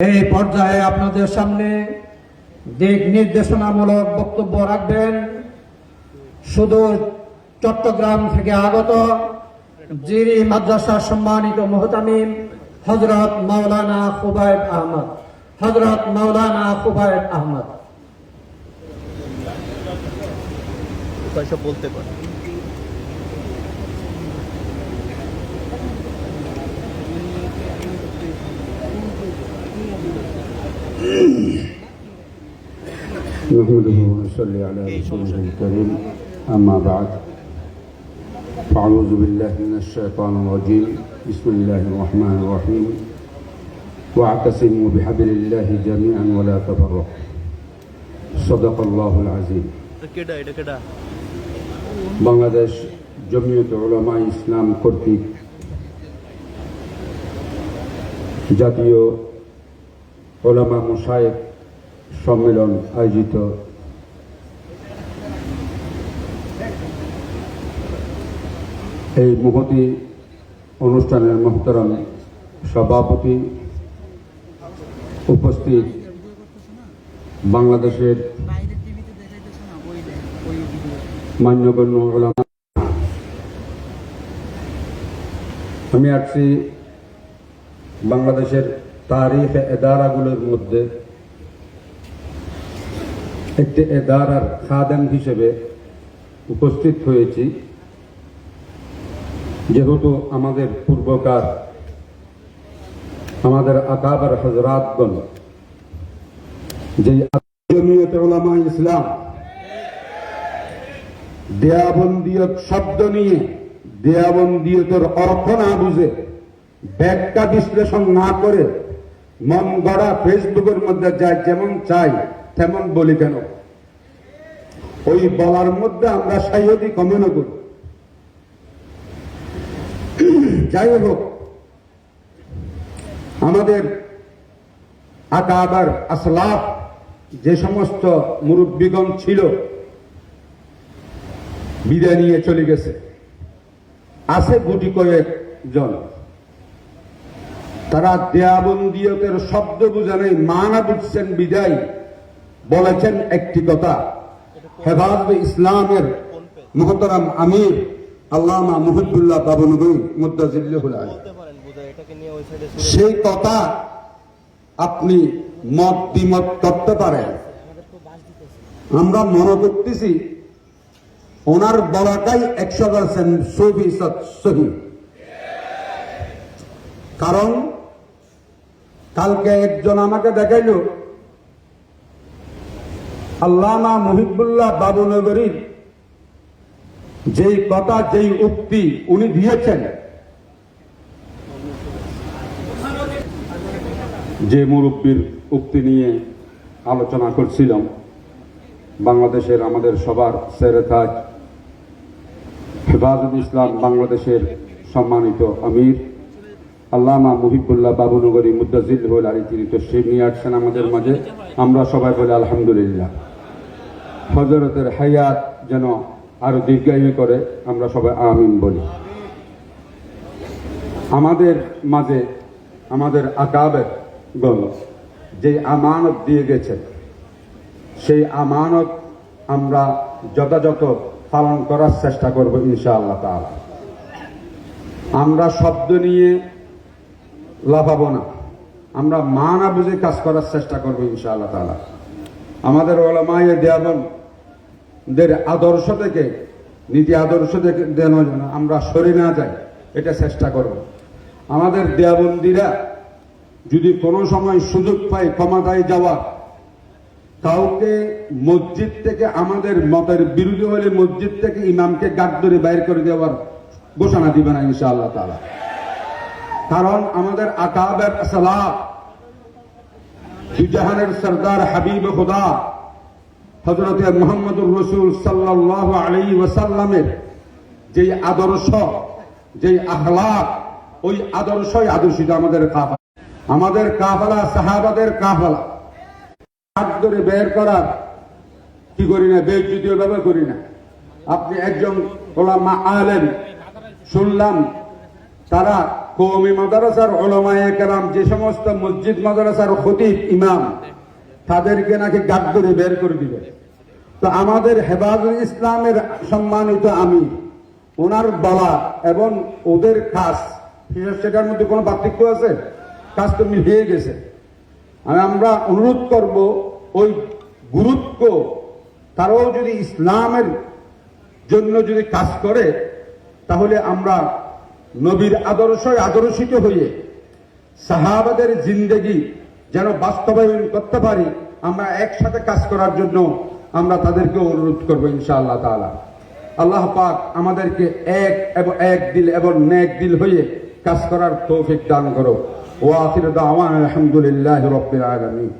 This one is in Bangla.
এই পর্যায়ে আপনাদের সামনে দিক নির্দেশনামূলক বক্তব্য রাখবেন সুদূর চট্টগ্রাম থেকে আগত জিরি মাদ্রাসার সম্মানিত মুহতামিম হযরত মাওলানা খুবাইব আহমদ। হযরত মাওলানা খুবাইব আহমদ বলতে পারে। نحمده ونصلي على رسوله الكريم أما بعد فأعوذ بالله من الشيطان الرجيم بسم الله الرحمن الرحيم واعتصموا بحبل الله جميعا ولا تفرقوا صدق الله العظيم বাংলাদেশ জমিয়তে উলামা ইসলাম কর্তৃক জাতীয় উলামা মুশায়েখ সম্মেলন আয়োজিত এই মহতী অনুষ্ঠানের মোহতারাম সভাপতি, উপস্থিত বাংলাদেশের মান্যগণ্য উলামা, আমি আসছি বাংলাদেশের তারিখ এদারাগুলোর মধ্যে একটি এদারার খাদেম হিসেবে উপস্থিত হয়েছি। যেহেতু আমাদের পূর্বকার আমাদের আকাবার হযরতগণ যে জমিয়তে উলামা ইসলাম দেয়াবন্দিয়ত শব্দ নিয়ে দেয়াবন্দিয়তের অর্থ না বুঝে ব্যাখ্যা বিশ্লেষণ না করে মন গড়া ফেসবুকের মধ্যে যায় যেমন চাই তেমন বলি কেন, ওই বলার মধ্যে আমরা সাইয়দি কমেন করি। যাই হোক, আমাদের আকাবার আসলাফ যে সমস্ত মুরব্বীগণ ছিল বিদায় নিয়ে চলে গেছে, আছে গুটি কয়েক জন, তারা দেয়াবন্দিয়তের শব্দ বুঝা নেই, মানা বুঝছেন বিদায় বলেছেন একটি কথা। হেফাজতে ইসলামের মুহতারাম আমির আল্লামা মুহিবুল্লাহ বাবনগরী মুদ্দাজিল্লাহুল আলী, সেই কথা আপনি মত বিমত করতে পারেন। আমরা মনে করতেছি ওনার বলাটাই 100% সহি, কারণ কালকে একজন আমাকে দেখাইল আল্লামা মুহিবুল্লাহ বাবনগরীর যেই কথা যেই উক্তি উনি দিয়েছেন, যে মুরব্বীর উক্তি নিয়ে আলোচনা করছিলাম, বাংলাদেশের আমাদের সবার সেরেতাজ হেফাজতে ইসলাম বাংলাদেশের সম্মানিত আমির আল্লামা মুহিবুল্লাহ বাবনগরী মুদ্দাজিল্লাহুল আলী তিনি তশরিফ নিয়ে আসছেন আমাদের মাঝে। আমরা সবাই বলি আলহামদুলিল্লাহ। হযরতের হায়াত যেন আরো দীর্ঘায়ু করে, আমরা সবাই আমিন বলি। আমাদের মাঝে আমাদের আকাবের গণ যে আমানত দিয়ে গেছেন, সেই আমানত আমরা যথাযথ পালন করার চেষ্টা করব ইনশাআল্লাহ তাআলা। আমরা শব্দ নিয়ে লাফাবো না, আমরা মানা বুঝে কাজ করার চেষ্টা করবো ইনশাআল্লাহ তাআলা। আমাদের উলামায়ে দেওবন্দের আদর্শ থেকে, নীতি আদর্শ থেকে যেন আমরা সরে না যাই, এটা চেষ্টা করব। আমাদের দেওবন্দিরা যদি কোনো সময় সুযোগ পায় ক্ষমতায় যাওয়ার, কাউকে মসজিদ থেকে আমাদের মতের বিরোধী হলে মসজিদ থেকে ইমামকে গাদ ধরে বাইর করে দেওয়ার ঘোষণা দিবে না ইনশাআল্লাহ তাআলা। কারণ আমাদের আকাবের আসলাফ দুজাহানের সরদার হাবিব খুদা হযরত মুহাম্মদুর রাসূল সাল্লাল্লাহু আলাইহি ওয়াসাল্লামের যে আদর্শ, যে আখলাক, ওই আদর্শই আদর্শিত আমাদের কাফেলা। আমাদের কাফেলা সাহাবাদের কাফেলা হাত ধরে বের করার কি করি না, বেইজ্জতীয় ভাবে করি না। আপনি একজন উলামা আলেম শুনলাম তারা কওমি মাদ্রাসার উলামায়ে কেরাম, যে সমস্ত মসজিদ মাদ্রাসার খতিব ইমাম, তাদেরকে নাকি গাদ ধরে বের করে দিবে। তো আমাদের হেফাজুল ইসলামের সম্মানিত আমি, ওনার বলা এবং ওদের কাজ, সেটার মধ্যে কোনো পার্থক্য আছে? কাজ তো মিলিয়ে গেছে। আমরা অনুরোধ করব, ওই গুরুত্ব তারাও যদি ইসলামের জন্য যদি কাজ করে, তাহলে আমরা নবীর আদর্শে আদর্শিত হয়ে সাহাবাদের জিন্দেগি যেন বাস্তবায়ন করতে পারি, আমরা একসাথে কাজ করার জন্য আমরা তাদেরকে অনুরোধ করবো ইনশাআল্লাহ তাআলা। আল্লাহ পাক আমাদেরকে এক দিল এবং নেক দিল হয়ে কাজ করার তৌফিক দান করো। ওয়া আখিরু দাওয়ানা আলহামদুলিল্লাহি রাব্বিল আলামিন।